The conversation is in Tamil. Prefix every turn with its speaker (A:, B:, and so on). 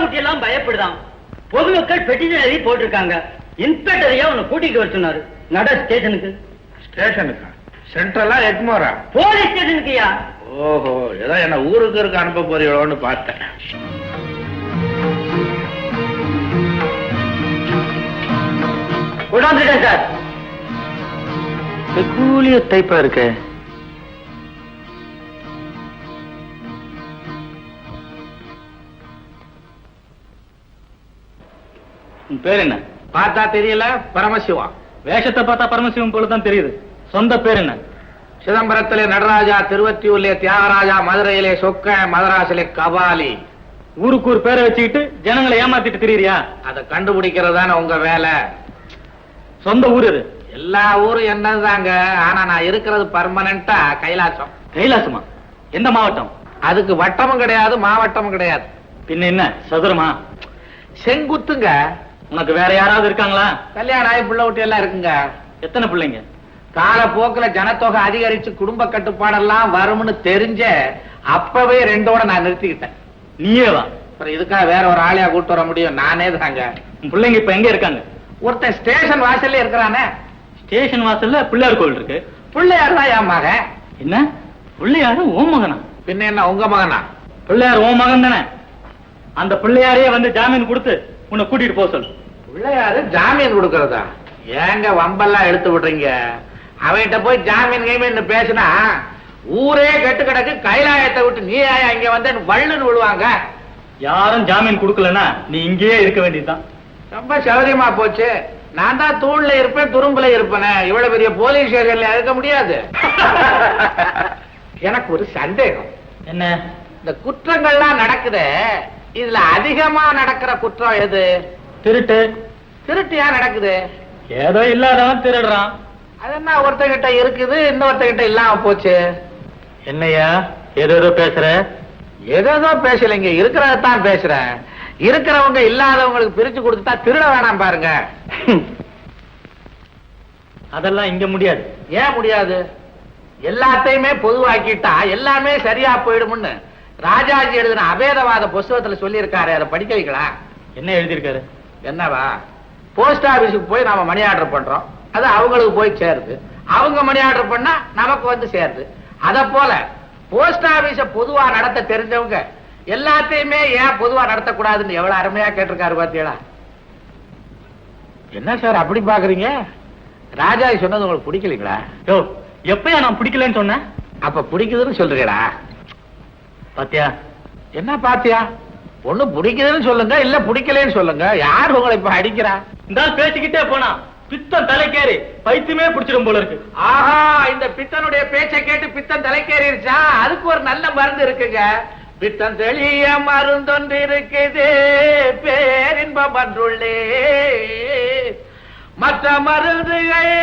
A: ஊட்டி எல்லாம் பயப்படுதான். பொதுமக்கள் பெட்டிஷன் எழுதி போட்டிருக்காங்க. இன்ஸ்பெக்டரையா உன்னை கூட்டிட்டு வர சொன்னாரு. நட ஸ்டேஷனுக்கு.
B: ஸ்டேஷனுக்கா? சென்ட்ரலா எக்மோரா?
A: போலீஸ் ஸ்டேஷனுக்குயா.
B: ஓஹோ, ஏதோ என்ன ஊருக்கு இருக்க அனுப்ப போறீங்களோன்னு பார்த்தேன்.
A: கொண்டாந்துட்டேன் சார்.
C: பெக்கூலிய டைப்பா இருக்க.
D: உன் பேர் என்ன?
B: பார்த்தா தெரியல, பரமசிவம்.
D: வேஷத்தை பார்த்தா பரமசிவம் போலதான் தெரியுது. சொந்த பேர் என்ன?
B: சிதம்பரத்திலே நடராஜா, திருவத்தியூர்லே தியாகராஜா, மதுரையிலே சொக்க, மதராசிலே கபாலி.
D: ஊருக்கு ஒரு பேரை வச்சுக்கிட்டு ஜனங்களை ஏமாத்திட்டு திரியிறியா?
B: அதை கண்டுபிடிக்கிறதான உங்க வேலை.
D: சொந்த ஊர் இது?
B: எல்லா ஊரும் என்னதாங்க, ஆனா நான் இருக்கிறது பர்மனண்டா கைலாசம்.
D: கைலாசமா? எந்த மாவட்டம்?
B: அதுக்கு வட்டமும் கிடையாது, மாவட்டமும் கிடையாது.
D: பின்ன என்ன, சதுரமா?
B: செங்குத்துங்க.
D: உனக்கு வேற யாராவது இருக்காங்களா?
B: கல்யாணம் ஆகி பிள்ளை ஊட்டி எல்லாம் இருக்குங்க.
D: எத்தனை பிள்ளைங்க?
B: காலப்போக்குல ஜனத்தொகை அதிகரிச்சு குடும்ப கட்டுப்பாடெல்லாம் வரும்னு தெரிஞ்ச அப்பவே 2ஓட நான் நிறுத்திக்கிட்டேன்.
D: நீயே வா.
B: அப்புறம் இதுக்காக வேற ஒரு ஆளையா கூட்டு வர முடியும்? நானே தாங்க.
D: உன் பிள்ளைங்க இப்ப எங்க இருக்காங்க?
B: ஒருத்தன் ஸ்டேஷன் வாசல்ல இருக்கிறானே.
D: ஸ்டேஷன் வாசல்ல பிள்ளையார் கோவில் இருக்கு.
B: பிள்ளையார் தான் என் மகன்.
D: என்ன, பிள்ளையாரு உன் மகனா?
B: பின்ன என்ன உங்க மகனா?
D: பிள்ளையார் உன் மகன் தானே? அந்த பிள்ளையாரையே வந்து ஜாமீன் கொடுத்து உன்னை கூட்டிட்டு போக சொல்லு.
B: பிள்ளையாரு ஜாமீன் கொடுக்கறதா? ஏங்க வம்பெல்லாம் எடுத்து விடுறீங்க? அவன்கிட்ட போய் ஜாமீன் கைமீன் பேசினா ஊரே கெட்டு கிடக்கு. கைலாயத்தை விட்டு நீ இங்க வந்து வள்ளுன்னு விழுவாங்க.
D: யாரும் ஜாமீன் கொடுக்கலன்னா நீ இங்கேயே இருக்க வேண்டியதுதான்.
B: ரொம்ப சௌரியமா போச்சு. நான் தான் தூண்ல இருப்பேன், துரும்புல இருப்பேன். இவ்வளவு பெரிய போலீஸ் ஸ்டேஷன்ல இருக்க முடியாது. எனக்கு ஒரு சந்தேகம்.
D: என்ன?
B: இந்த குற்றங்கள்லாம் நடக்குது, இதுல அதிகமா நடக்கிற குற்றம் எது?
D: திருட்டு.
B: திருட்டியா நடக்குது?
D: ஏதோ இல்லாதவன் திருடுறான்.
B: அது என்ன ஒருத்தகிட்ட இருக்குது, இன்னொருத்தகிட்ட இல்லாம போச்சு?
D: என்னையா ஏதோ பேசுற?
B: ஏதோ பேசலைங்க, இருக்கிறதான் பேசுறேன். இருக்கிறவங்க இல்லாதவங்களுக்கு பிரிச்சு கொடுத்துட்டா திருட வேணாம் பாருங்க.
D: அதெல்லாம் இங்க முடியாது.
B: ஏன் முடியாது? எல்லாத்தையுமே பொதுவாக்கிட்டா எல்லாமே சரியா போயிடும்னு ராஜாஜி எழுதின அபேதவாத புஸ்தகத்துல சொல்லி இருக்காரு. அதை படிக்க வைக்கலாம்.
D: என்ன எழுதியிருக்காரு?
B: என்னவா? போஸ்ட் ஆபீஸுக்கு போய் நாம மணி ஆர்டர் பண்றோம், அது அவங்களுக்கு போய் சேருது. அவங்க மணி ஆர்டர் பண்ணா நமக்கு வந்து சேருது. அத போல போஸ்ட் ஆபீஸ பொதுவா நடத்த தெரிஞ்சவங்க எல்லாத்தையுமே ஏன் பொதுவா நடத்தக்கூடாதுன்னு எவ்வளவு அருமையா கேட்டிருக்காரு பாத்தீங்களா? என்ன சார் அப்படி பாக்குறீங்க? ராஜாஜி சொன்னது உங்களுக்கு பிடிக்கலீங்களா?
D: யோ, எப்பயா நான் பிடிக்கலன்னு சொன்னேன்?
B: அப்ப பிடிக்குதுன்னு சொல்றீங்களா?
D: பாத்தியா?
B: என்ன பாத்தியா? ஒண்ணு பிடிக்குதுன்னு சொல்லுங்க, இல்ல பிடிக்கலன்னு சொல்லுங்க. யார் உங்களை இப்ப அடிக்கிறா?
D: இந்த பேசிக்கிட்டே போனா பித்தம் தலைக்கேறி பைத்தியமே பிடிச்சிடும் போல இருக்கு.
B: ஆஹா, இந்த பித்தனுடைய பேச்சை கேட்டு பித்தம் தலைக்கேறிடுச்சா? அதுக்கு ஒரு நல்ல மருந்து இருக்குங்க. பித்தம் தெளிய மருந்தொன்று இருக்குது, பேரின்பம் அன்றுள்ளே மற்ற மருந்துகள்